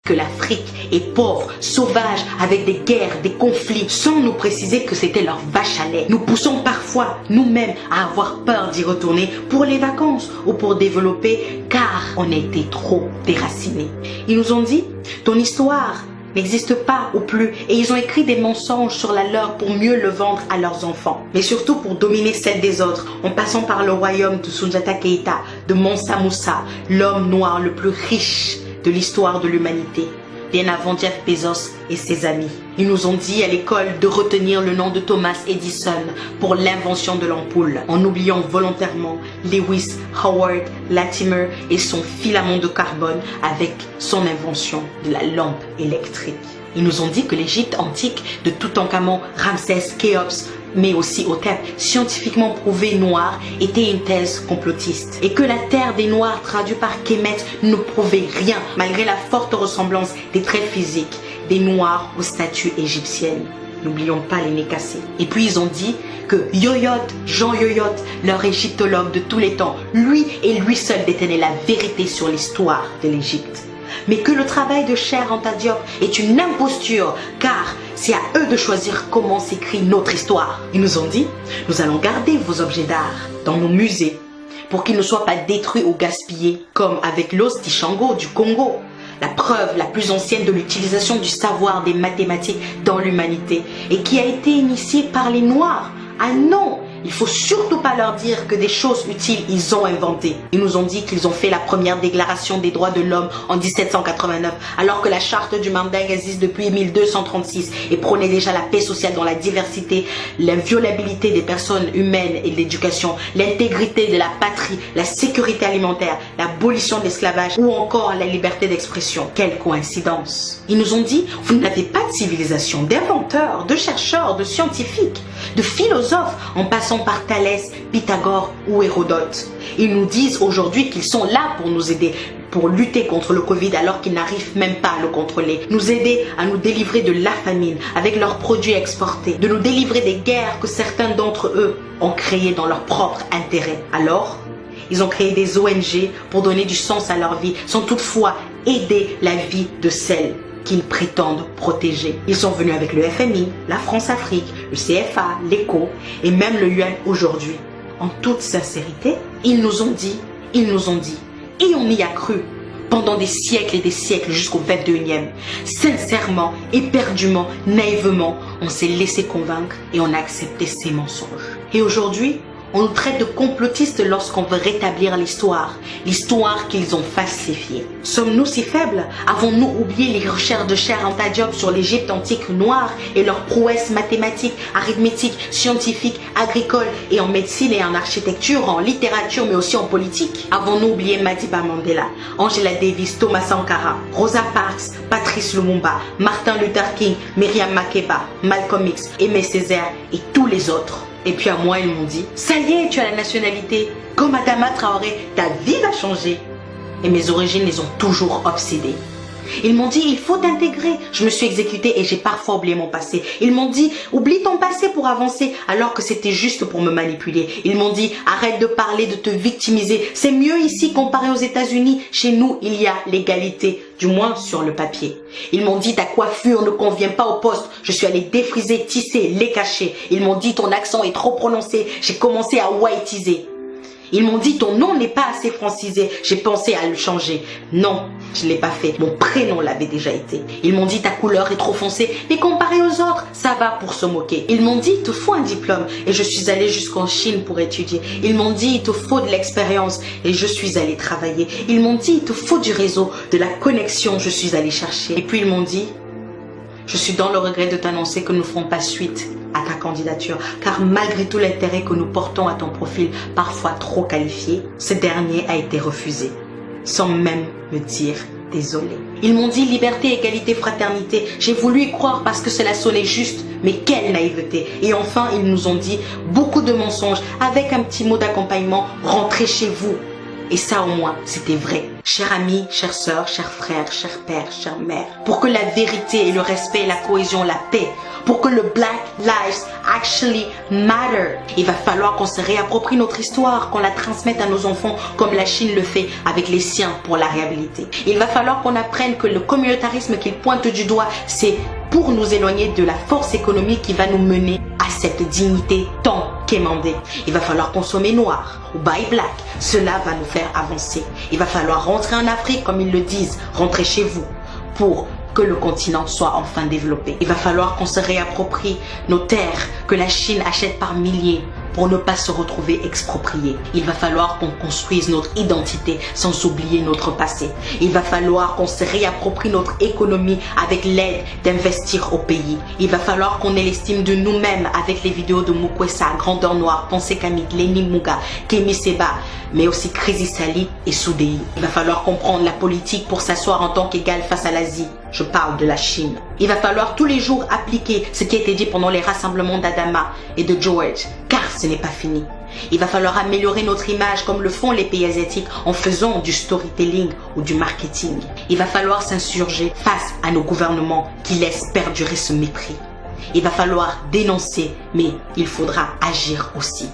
que l'Afrique est pauvre, sauvage, avec des guerres, des conflits, sans nous préciser que c'était leur vache à lait. Nous poussons parfois nous-mêmes à avoir peur d'y retourner pour les vacances ou pour développer, car on a été trop déracinés. Ils nous ont dit, ton histoire n'existe pas ou plus, et ils ont écrit des mensonges sur la leur pour mieux le vendre à leurs enfants, mais surtout pour dominer celle des autres, en passant par le royaume de Soundiata Keïta, de Mansa Moussa, l'homme noir le plus riche de l'histoire de l'humanité, bien avant Jeff Bezos et ses amis. Ils nous ont dit à l'école de retenir le nom de Thomas Edison pour l'invention de l'ampoule, en oubliant volontairement Lewis Howard Latimer et son filament de carbone avec son invention de la lampe électrique. Ils nous ont dit que l'Égypte antique de Toutankhamon, Ramsès, Khéops, mais aussi Hotep, scientifiquement prouvé noir, était une thèse complotiste. Et que la terre des Noirs, traduit par Kemet, ne prouvait rien, malgré la forte ressemblance des traits physiques des Noirs aux statues égyptiennes. N'oublions pas les nez cassés. Et puis ils ont dit que Yoyot, Jean Yoyot, leur égyptologue de tous les temps, lui et lui seul détenait la vérité sur l'histoire de l'Égypte. Mais que le travail de Cheikh Anta Diop est une imposture, car c'est à eux de choisir comment s'écrit notre histoire. Ils nous ont dit, nous allons garder vos objets d'art dans nos musées pour qu'ils ne soient pas détruits ou gaspillés, comme avec l'os Tishango du Congo, la preuve la plus ancienne de l'utilisation du savoir des mathématiques dans l'humanité et qui a été initiée par les Noirs. Ah non! Il faut surtout pas leur dire que des choses utiles ils ont inventées. Ils nous ont dit qu'ils ont fait la première déclaration des droits de l'homme en 1789, alors que la charte du Mandingue existe depuis 1236 et prônait déjà la paix sociale dans la diversité, l'inviolabilité des personnes humaines et de l'éducation, l'intégrité de la patrie, la sécurité alimentaire, l'abolition de l'esclavage ou encore la liberté d'expression. Quelle coïncidence! Ils nous ont dit, vous n'avez pas de civilisation, d'inventeurs, de chercheurs, de scientifiques, de philosophes, en passant par Thalès, Pythagore ou Hérodote. Ils nous disent aujourd'hui qu'ils sont là pour nous aider, pour lutter contre le Covid alors qu'ils n'arrivent même pas à le contrôler. Nous aider à nous délivrer de la famine avec leurs produits exportés, de nous délivrer des guerres que certains d'entre eux ont créées dans leur propre intérêt. Alors, ils ont créé des ONG pour donner du sens à leur vie, sans toutefois aider la vie de celles qu'ils prétendent protéger. Ils sont venus avec le FMI, la France-Afrique, le CFA, l'ECO et même le UN aujourd'hui. En toute sincérité, ils nous ont dit, et on y a cru pendant des siècles et des siècles jusqu'au 21e. Sincèrement, éperdument, naïvement, on s'est laissé convaincre et on a accepté ces mensonges. Et aujourd'hui, on nous traite de complotistes lorsqu'on veut rétablir l'histoire qu'ils ont falsifiée. Sommes-nous si faibles? Avons-nous oublié les recherches de Cheikh Anta Diop sur l'Égypte antique noire et leurs prouesses mathématiques, arithmétiques, scientifiques, agricoles et en médecine et en architecture, en littérature mais aussi en politique? Avons-nous oublié Madiba Mandela, Angela Davis, Thomas Sankara, Rosa Parks, Patrice Lumumba, Martin Luther King, Myriam Makeba, Malcolm X, Aimé Césaire et tous les autres? Et puis à moi, ils m'ont dit, ça y est, tu as la nationalité. Comme Adama Traoré, ta vie va changer. Et mes origines les ont toujours obsédées. Ils m'ont dit, il faut t'intégrer. Je me suis exécutée et j'ai parfois oublié mon passé. Ils m'ont dit, oublie ton passé pour avancer, alors que c'était juste pour me manipuler. Ils m'ont dit, arrête de parler, de te victimiser. C'est mieux ici comparé aux États-Unis. Chez nous, il y a l'égalité, du moins sur le papier. Ils m'ont dit, ta coiffure ne convient pas au poste. Je suis allée défriser, tisser, les cacher. Ils m'ont dit, ton accent est trop prononcé. J'ai commencé à whiteiser. Ils m'ont dit, ton nom n'est pas assez francisé. J'ai pensé à le changer. Non, je ne l'ai pas fait. Mon prénom l'avait déjà été. Ils m'ont dit, ta couleur est trop foncée. Mais comparé aux autres, ça va pour se moquer. Ils m'ont dit, il te faut un diplôme. Et je suis allée jusqu'en Chine pour étudier. Ils m'ont dit, il te faut de l'expérience. Et je suis allée travailler. Ils m'ont dit, il te faut du réseau, de la connexion. Je suis allée chercher. Et puis ils m'ont dit, je suis dans le regret de t'annoncer que nous ne ferons pas suite à ta candidature, car malgré tout l'intérêt que nous portons à ton profil, parfois trop qualifié, ce dernier a été refusé, sans même me dire désolé. Ils m'ont dit liberté, égalité, fraternité. J'ai voulu y croire parce que cela sonnait juste, mais quelle naïveté. Et enfin, ils nous ont dit beaucoup de mensonges, avec un petit mot d'accompagnement, rentrez chez vous. Et ça au moins, c'était vrai. Chers amis, chères sœurs, chers frères, chers pères, chères mères, pour que la vérité et le respect, la cohésion, la paix, pour que le Black Lives actually matter, il va falloir qu'on se réapproprie notre histoire, qu'on la transmette à nos enfants comme la Chine le fait avec les siens pour la réhabiliter. Il va falloir qu'on apprenne que le communautarisme qu'il pointe du doigt, c'est pour nous éloigner de la force économique qui va nous mener à cette dignité tant quémandée. Il va falloir consommer noir ou buy black. Cela va nous faire avancer. Il va falloir rentrer en Afrique, comme ils le disent, rentrer chez vous, pour que le continent soit enfin développé. Il va falloir qu'on se réapproprie nos terres que la Chine achète par milliers pour ne pas se retrouver expropriés. Il va falloir qu'on construise notre identité sans oublier notre passé. Il va falloir qu'on se réapproprie notre économie avec l'aide d'investir au pays. Il va falloir qu'on ait l'estime de nous-mêmes avec les vidéos de Mukwesa, Grandeur Noire, Pensée Kamik, Lenny Muga, Kemi Seba, mais aussi Crazy Sally et Soudei. Il va falloir comprendre la politique pour s'asseoir en tant qu'égal face à l'Asie. Je parle de la Chine. Il va falloir tous les jours appliquer ce qui a été dit pendant les rassemblements d'Adama et de George, car ce n'est pas fini. Il va falloir améliorer notre image comme le font les pays asiatiques en faisant du storytelling ou du marketing. Il va falloir s'insurger face à nos gouvernements qui laissent perdurer ce mépris. Il va falloir dénoncer, mais il faudra agir aussi.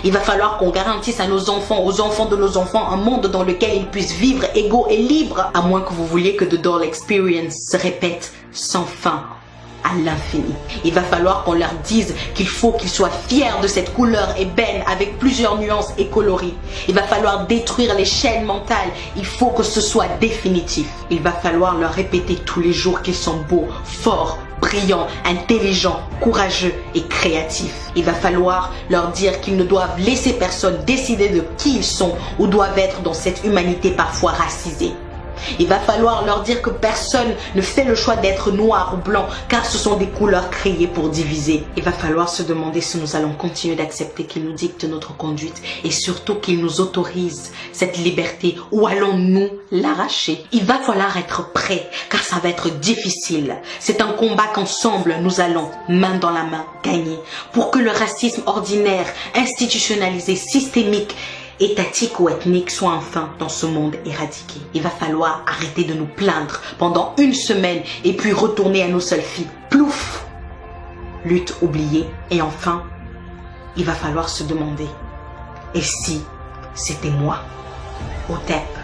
Il va falloir qu'on garantisse à nos enfants, aux enfants de nos enfants, un monde dans lequel ils puissent vivre égaux et libres, à moins que vous vouliez que The Doll Experience se répète sans fin à l'infini. Il va falloir qu'on leur dise qu'il faut qu'ils soient fiers de cette couleur ébène avec plusieurs nuances et coloris. Il va falloir détruire les chaînes mentales. Il faut que ce soit définitif. Il va falloir leur répéter tous les jours qu'ils sont beaux, forts, brillants, intelligents, courageux et créatifs. Il va falloir leur dire qu'ils ne doivent laisser personne décider de qui ils sont ou doivent être dans cette humanité parfois racisée. Il va falloir leur dire que personne ne fait le choix d'être noir ou blanc car ce sont des couleurs créées pour diviser. Il va falloir se demander si nous allons continuer d'accepter qu'ils nous dictent notre conduite et surtout qu'ils nous autorisent cette liberté ou allons-nous l'arracher. Il va falloir être prêt car ça va être difficile. C'est un combat qu'ensemble nous allons, main dans la main, gagner pour que le racisme ordinaire, institutionnalisé, systémique, étatique ou ethnique soit enfin dans ce monde éradiqué. Il va falloir arrêter de nous plaindre pendant une semaine et puis retourner à nos seules filles. Plouf! Lutte oubliée. Et enfin, il va falloir se demander, et si c'était moi, Hotep?